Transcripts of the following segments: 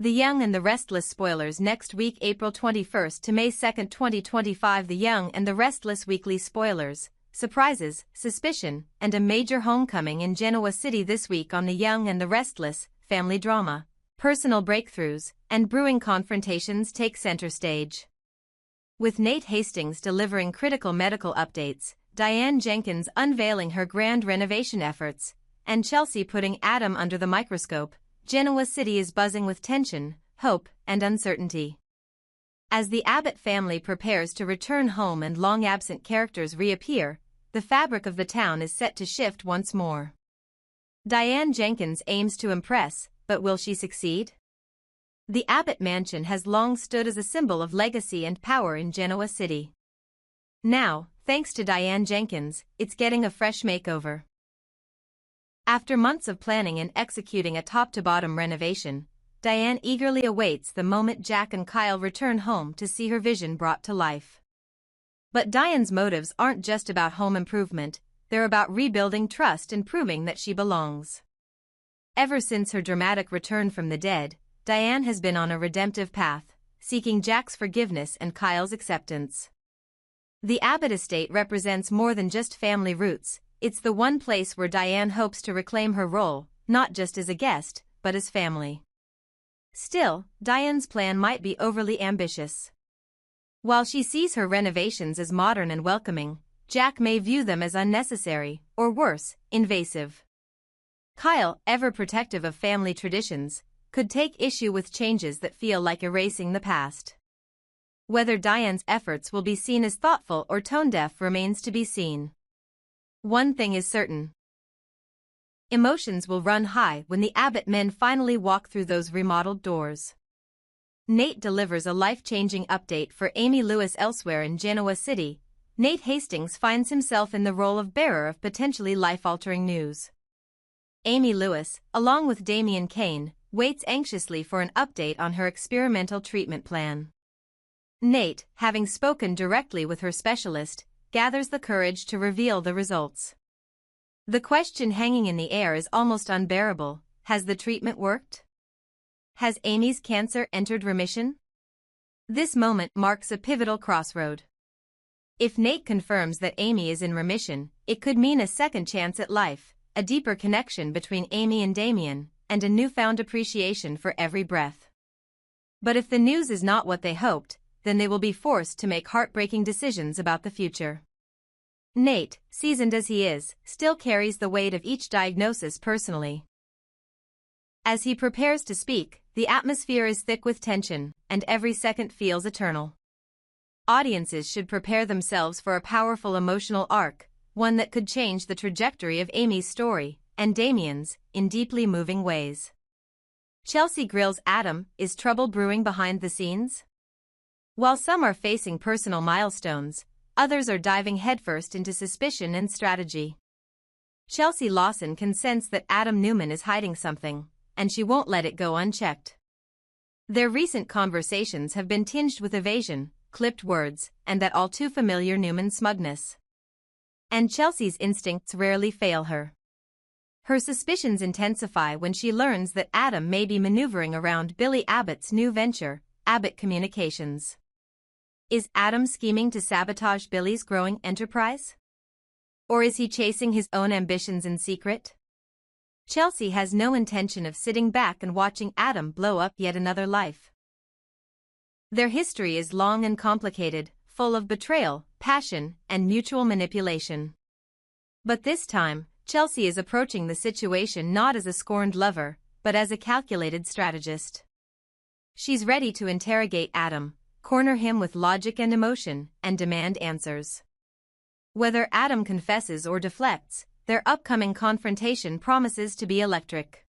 The Young and the Restless spoilers next week, April 21st to May 2nd, 2025. The Young and the Restless weekly spoilers, surprises, suspicion, and a major homecoming in Genoa City this week on The Young and the Restless. Family drama, personal breakthroughs, and brewing confrontations take center stage. With Nate Hastings delivering critical medical updates, Diane Jenkins unveiling her grand renovation efforts, and Chelsea putting Adam under the microscope, Genoa City is buzzing with tension, hope, and uncertainty. As the Abbott family prepares to return home and long-absent characters reappear, the fabric of the town is set to shift once more. Diane Jenkins aims to impress, but will she succeed? The Abbott mansion has long stood as a symbol of legacy and power in Genoa City. Now, thanks to Diane Jenkins, it's getting a fresh makeover. After months of planning and executing a top-to-bottom renovation, Diane eagerly awaits the moment Jack and Kyle return home to see her vision brought to life. But Diane's motives aren't just about home improvement, they're about rebuilding trust and proving that she belongs. Ever since her dramatic return from the dead, Diane has been on a redemptive path, seeking Jack's forgiveness and Kyle's acceptance. The Abbott estate represents more than just family roots. It's the one place where Diane hopes to reclaim her role, not just as a guest, but as family. Still, Diane's plan might be overly ambitious. While she sees her renovations as modern and welcoming, Jack may view them as unnecessary, or worse, invasive. Kyle, ever protective of family traditions, could take issue with changes that feel like erasing the past. Whether Diane's efforts will be seen as thoughtful or tone-deaf remains to be seen. One thing is certain. Emotions will run high when the Abbott men finally walk through those remodeled doors. Nate delivers a life-changing update for Amy Lewis. Elsewhere in Genoa City, Nate Hastings finds himself in the role of bearer of potentially life-altering news. Amy Lewis, along with Damian Kane, waits anxiously for an update on her experimental treatment plan. Nate, having spoken directly with her specialist, gathers the courage to reveal the results. The question hanging in the air is almost unbearable: has the treatment worked? Has Amy's cancer entered remission? This moment marks a pivotal crossroad. If Nate confirms that Amy is in remission, it could mean a second chance at life, a deeper connection between Amy and Damian, and a newfound appreciation for every breath. But if the news is not what they hoped, then they will be forced to make heartbreaking decisions about the future. Nate, seasoned as he is, still carries the weight of each diagnosis personally. As he prepares to speak, the atmosphere is thick with tension, and every second feels eternal. Audiences should prepare themselves for a powerful emotional arc, one that could change the trajectory of Amy's story, and Damian's, in deeply moving ways. Chelsea grills Adam: is trouble brewing behind the scenes? While some are facing personal milestones, others are diving headfirst into suspicion and strategy. Chelsea Lawson can sense that Adam Newman is hiding something, and she won't let it go unchecked. Their recent conversations have been tinged with evasion, clipped words, and that all-too-familiar Newman smugness. And Chelsea's instincts rarely fail her. Her suspicions intensify when she learns that Adam may be maneuvering around Billy Abbott's new venture, Abbott Communications. Is Adam scheming to sabotage Billy's growing enterprise? Or is he chasing his own ambitions in secret? Chelsea has no intention of sitting back and watching Adam blow up yet another life. Their history is long and complicated, full of betrayal, passion, and mutual manipulation. But this time, Chelsea is approaching the situation not as a scorned lover, but as a calculated strategist. She's ready to interrogate Adam, corner him with logic and emotion, and demand answers. Whether Adam confesses or deflects, their upcoming confrontation promises to be electric.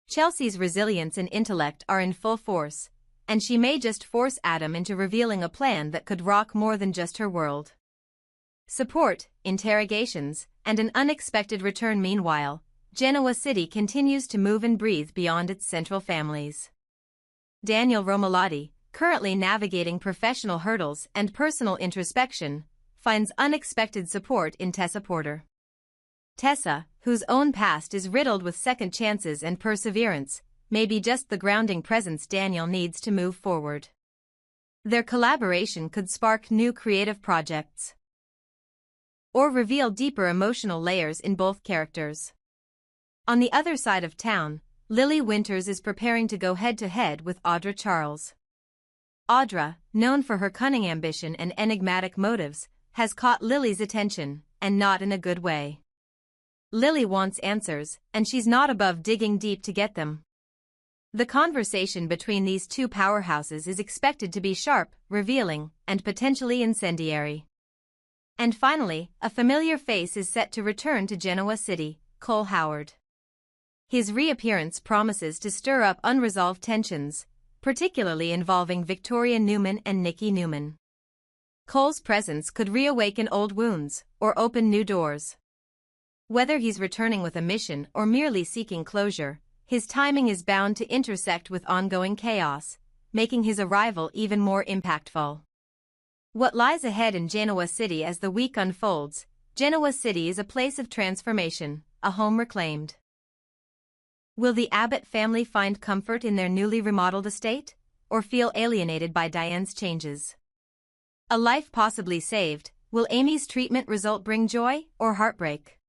Chelsea's resilience and intellect are in full force, and she may just force Adam into revealing a plan that could rock more than just her world. Support, interrogations, and an unexpected return. Meanwhile, Genoa City continues to move and breathe beyond its central families. Daniel Romalotti, currently navigating professional hurdles and personal introspection, finds unexpected support in Tessa Porter. Tessa, whose own past is riddled with second chances and perseverance, may be just the grounding presence Daniel needs to move forward. Their collaboration could spark new creative projects or reveal deeper emotional layers in both characters. On the other side of town, Lily Winters is preparing to go head-to-head with Audra Charles. Audra, known for her cunning ambition and enigmatic motives, has caught Lily's attention, and not in a good way. Lily wants answers, and she's not above digging deep to get them. The conversation between these two powerhouses is expected to be sharp, revealing, and potentially incendiary. And finally, a familiar face is set to return to Genoa City, Cole Howard. His reappearance promises to stir up unresolved tensions, particularly involving Victoria Newman and Nikki Newman. Cole's presence could reawaken old wounds, or open new doors. Whether he's returning with a mission or merely seeking closure, his timing is bound to intersect with ongoing chaos, making his arrival even more impactful. What lies ahead in Genoa City as the week unfolds? Genoa City is a place of transformation, a home reclaimed. Will the Abbott family find comfort in their newly remodeled estate, or feel alienated by Diane's changes? A life possibly saved, will Amy's treatment result bring joy or heartbreak?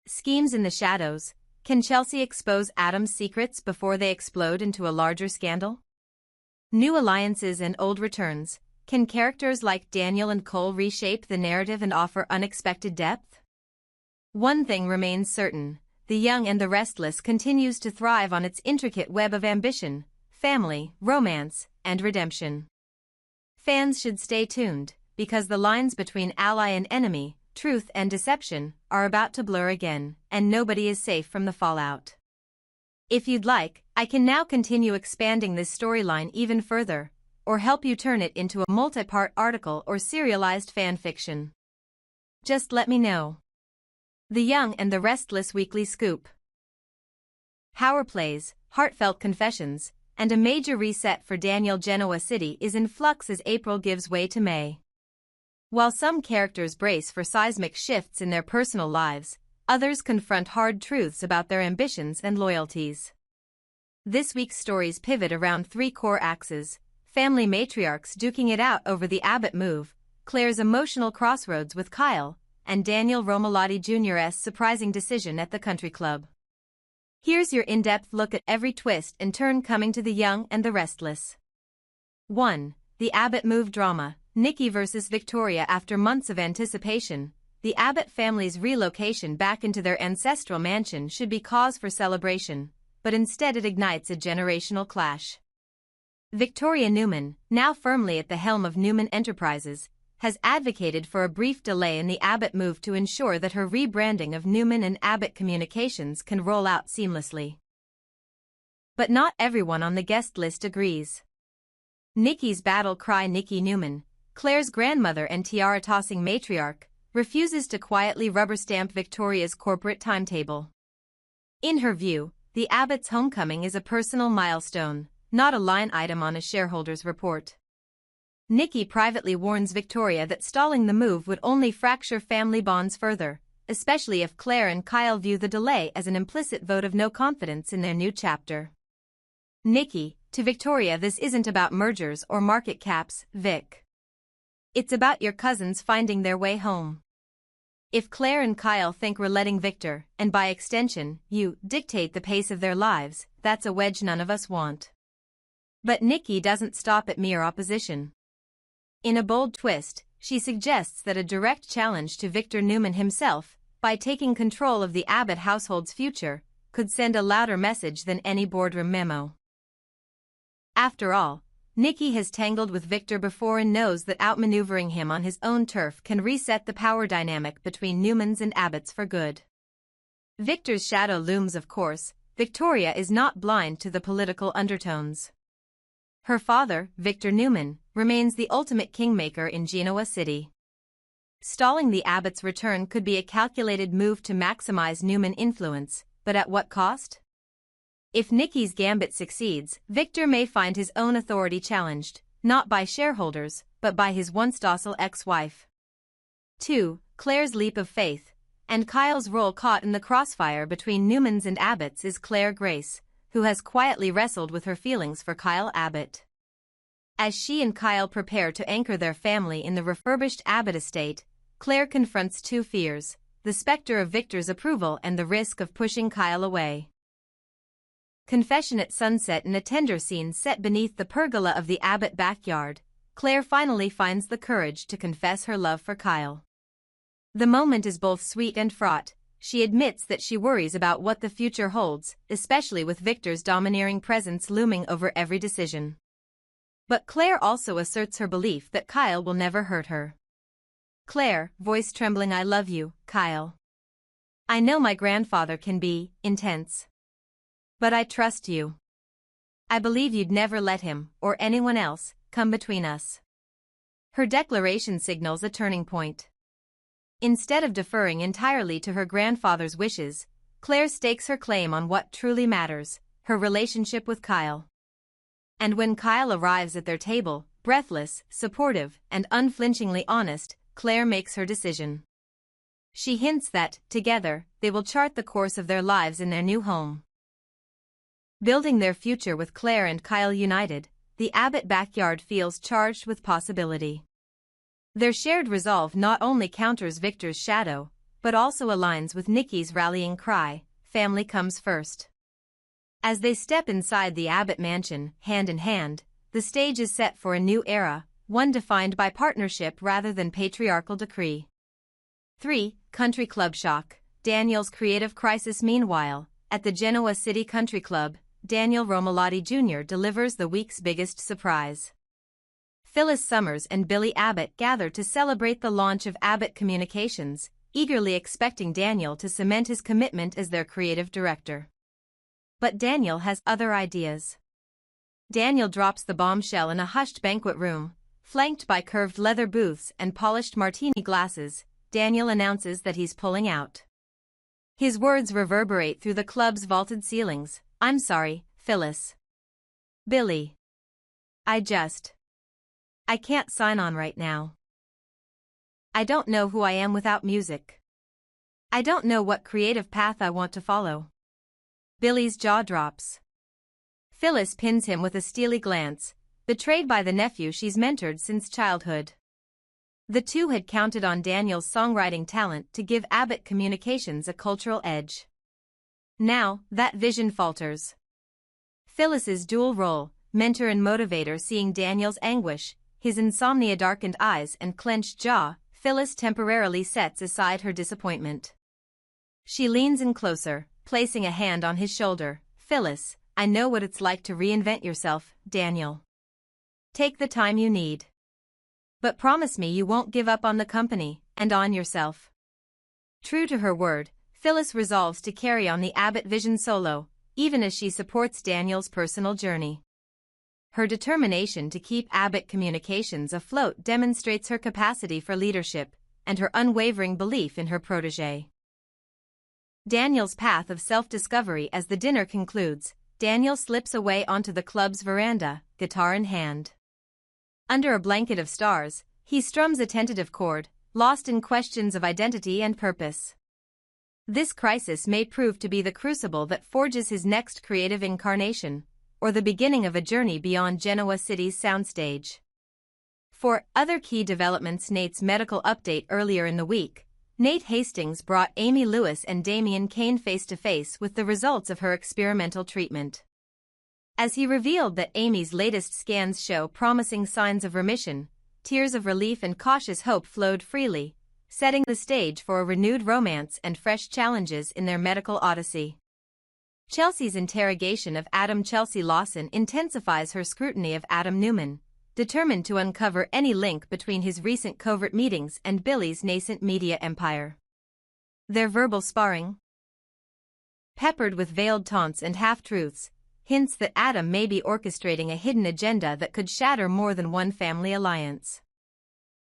Schemes in the shadows, can Chelsea expose Adam's secrets before they explode into a larger scandal? New alliances and old returns, can characters like Daniel and Cole reshape the narrative and offer unexpected depth? One thing remains certain. The Young and the Restless continues to thrive on its intricate web of ambition, family, romance, and redemption. Fans should stay tuned, because the lines between ally and enemy, truth and deception, are about to blur again, and nobody is safe from the fallout. If you'd like, I can now continue expanding this storyline even further, or help you turn it into a multi-part article or serialized fan fiction. Just let me know. The Young and the Restless Weekly Scoop. Power plays, heartfelt confessions, and a major reset for Daniel. Genoa City is in flux as April gives way to May. While some characters brace for seismic shifts in their personal lives, others confront hard truths about their ambitions and loyalties. This week's stories pivot around three core axes: family matriarchs duking it out over the Abbott move, Claire's emotional crossroads with Kyle, and Daniel Romalotti Jr.'s surprising decision at the country club. Here's your in-depth look at every twist and turn coming to The Young and the Restless. 1. The Abbott move drama, Nikki versus Victoria. After months of anticipation, the Abbott family's relocation back into their ancestral mansion should be cause for celebration, but instead it ignites a generational clash. Victoria Newman, now firmly at the helm of Newman Enterprises, has advocated for a brief delay in the Abbott move to ensure that her rebranding of Newman and Abbott Communications can roll out seamlessly. But not everyone on the guest list agrees. Nikki's battle cry, Nikki Newman, Claire's grandmother and tiara-tossing matriarch, refuses to quietly rubber-stamp Victoria's corporate timetable. In her view, the Abbott's homecoming is a personal milestone, not a line item on a shareholder's report. Nikki privately warns Victoria that stalling the move would only fracture family bonds further, especially if Claire and Kyle view the delay as an implicit vote of no confidence in their new chapter. Nikki, to Victoria: this isn't about mergers or market caps, Vic. It's about your cousins finding their way home. If Claire and Kyle think we're letting Victor, and by extension, you, dictate the pace of their lives, that's a wedge none of us want. But Nikki doesn't stop at mere opposition. In a bold twist, she suggests that a direct challenge to Victor Newman himself, by taking control of the Abbott household's future, could send a louder message than any boardroom memo. After all, Nikki has tangled with Victor before and knows that outmaneuvering him on his own turf can reset the power dynamic between Newmans and Abbotts for good. Victor's shadow looms, of course. Victoria is not blind to the political undertones. Her father, Victor Newman, remains the ultimate kingmaker in Genoa City. Stalling the Abbotts' return could be a calculated move to maximize Newman influence, but at what cost? If Nikki's gambit succeeds, Victor may find his own authority challenged, not by shareholders, but by his once docile ex-wife. 2. Claire's leap of faith, and Kyle's role caught in the crossfire between Newmans and Abbotts is Claire Grace, who has quietly wrestled with her feelings for Kyle Abbott. As she and Kyle prepare to anchor their family in the refurbished Abbott estate, Claire confronts two fears: the specter of Victor's approval and the risk of pushing Kyle away. Confession at sunset. In a tender scene set beneath the pergola of the Abbott backyard, Claire finally finds the courage to confess her love for Kyle. The moment is both sweet and fraught. She admits that she worries about what the future holds, especially with Victor's domineering presence looming over every decision. But Claire also asserts her belief that Kyle will never hurt her. Claire, voice trembling: I love you, Kyle. I know my grandfather can be intense. But I trust you. I believe you'd never let him, or anyone else, come between us. Her declaration signals a turning point. Instead of deferring entirely to her grandfather's wishes, Claire stakes her claim on what truly matters: her relationship with Kyle. And when Kyle arrives at their table, breathless, supportive, and unflinchingly honest, Claire makes her decision. She hints that, together, they will chart the course of their lives in their new home. Building their future with Claire and Kyle united, the Abbott backyard feels charged with possibility. Their shared resolve not only counters Victor's shadow, but also aligns with Nikki's rallying cry: family comes first. As they step inside the Abbott mansion, hand in hand, the stage is set for a new era, one defined by partnership rather than patriarchal decree. 3. Country Club shock. Daniel's creative crisis. Meanwhile, at the Genoa City Country Club, Daniel Romalotti Jr. delivers the week's biggest surprise. Phyllis Summers and Billy Abbott gather to celebrate the launch of Abbott Communications, eagerly expecting Daniel to cement his commitment as their creative director. But Daniel has other ideas. Daniel drops the bombshell in a hushed banquet room, flanked by curved leather booths and polished martini glasses. Daniel announces that he's pulling out. His words reverberate through the club's vaulted ceilings: I'm sorry, Phyllis. Billy. I can't sign on right now. I don't know who I am without music. I don't know what creative path I want to follow. Billy's jaw drops. Phyllis pins him with a steely glance, betrayed by the nephew she's mentored since childhood. The two had counted on Daniel's songwriting talent to give Abbott Communications a cultural edge. Now, that vision falters. Phyllis's dual role, mentor and motivator, seeing Daniel's anguish, his insomnia-darkened eyes and clenched jaw, Phyllis temporarily sets aside her disappointment. She leans in closer, placing a hand on his shoulder. Phyllis, I know what it's like to reinvent yourself, Daniel. Take the time you need. But promise me you won't give up on the company, and on yourself. True to her word, Phyllis resolves to carry on the Abbott vision solo, even as she supports Daniel's personal journey. Her determination to keep Abbott Communications afloat demonstrates her capacity for leadership and her unwavering belief in her protégé. Daniel's path of self-discovery. As the dinner concludes, Daniel slips away onto the club's veranda, guitar in hand. Under a blanket of stars, he strums a tentative chord, lost in questions of identity and purpose. This crisis may prove to be the crucible that forges his next creative incarnation, or the beginning of a journey beyond Genoa City's soundstage. For other key developments: Nate's medical update. Earlier in the week, Nate Hastings brought Amy Lewis and Damian Kane face-to-face with the results of her experimental treatment. As he revealed that Amy's latest scans show promising signs of remission, tears of relief and cautious hope flowed freely, setting the stage for a renewed romance and fresh challenges in their medical odyssey. Chelsea's interrogation of Adam Chelsea Lawson intensifies her scrutiny of Adam Newman, determined to uncover any link between his recent covert meetings and Billy's nascent media empire. Their verbal sparring, peppered with veiled taunts and half-truths, hints that Adam may be orchestrating a hidden agenda that could shatter more than one family alliance.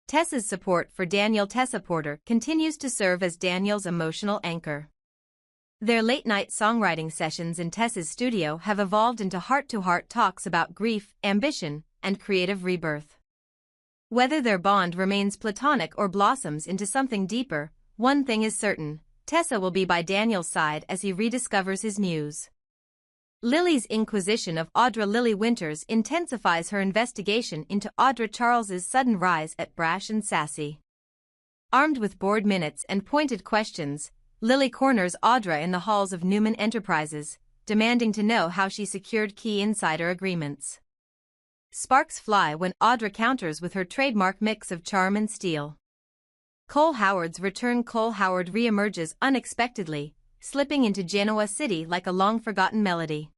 Tessa's support for Daniel. Tessa Porter continues to serve as Daniel's emotional anchor. Their late-night songwriting sessions in Tessa's studio have evolved into heart-to-heart talks about grief, ambition, and creative rebirth. Whether their bond remains platonic or blossoms into something deeper, one thing is certain: Tessa will be by Daniel's side as he rediscovers his muse. Lily's inquisition of Audra Lily Winters intensifies her investigation into Audra Charles's sudden rise at brash and sassy. Armed with board minutes and pointed questions, Lily corners Audra in the halls of Newman Enterprises, demanding to know how she secured key insider agreements. Sparks fly when Audra counters with her trademark mix of charm and steel. Cole Howard's return. Cole Howard re-emerges unexpectedly, slipping into Genoa City like a long-forgotten melody.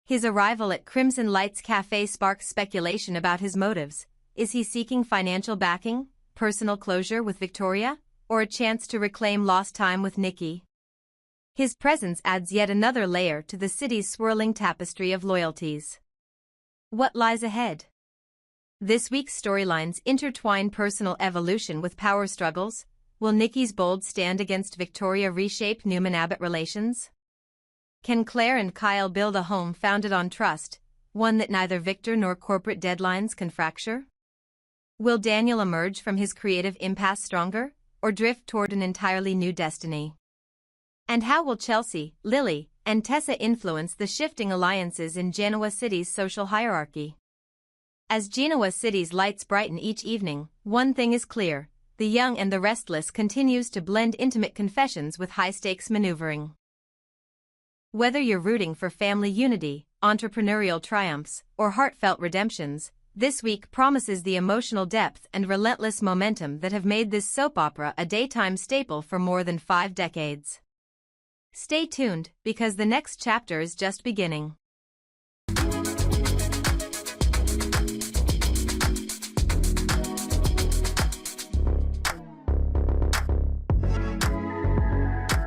His arrival at Crimson Lights Cafe sparks speculation about his motives. Is he seeking financial backing, personal closure with Victoria, or a chance to reclaim lost time with Nikki? His presence adds yet another layer to the city's swirling tapestry of loyalties. What lies ahead? This week's storylines intertwine personal evolution with power struggles. Will Nikki's bold stand against Victoria reshape Newman-Abbott relations? Can Claire and Kyle build a home founded on trust, one that neither Victor nor corporate deadlines can fracture? Will Daniel emerge from his creative impasse stronger, or drift toward an entirely new destiny? And how will Chelsea, Lily, and Tessa influence the shifting alliances in Genoa City's social hierarchy? As Genoa City's lights brighten each evening, one thing is clear: the young and the restless continues to blend intimate confessions with high-stakes maneuvering. Whether you're rooting for family unity, entrepreneurial triumphs, or heartfelt redemptions, this week promises the emotional depth and relentless momentum that have made this soap opera a daytime staple for more than 5 decades. Stay tuned, because the next chapter is just beginning.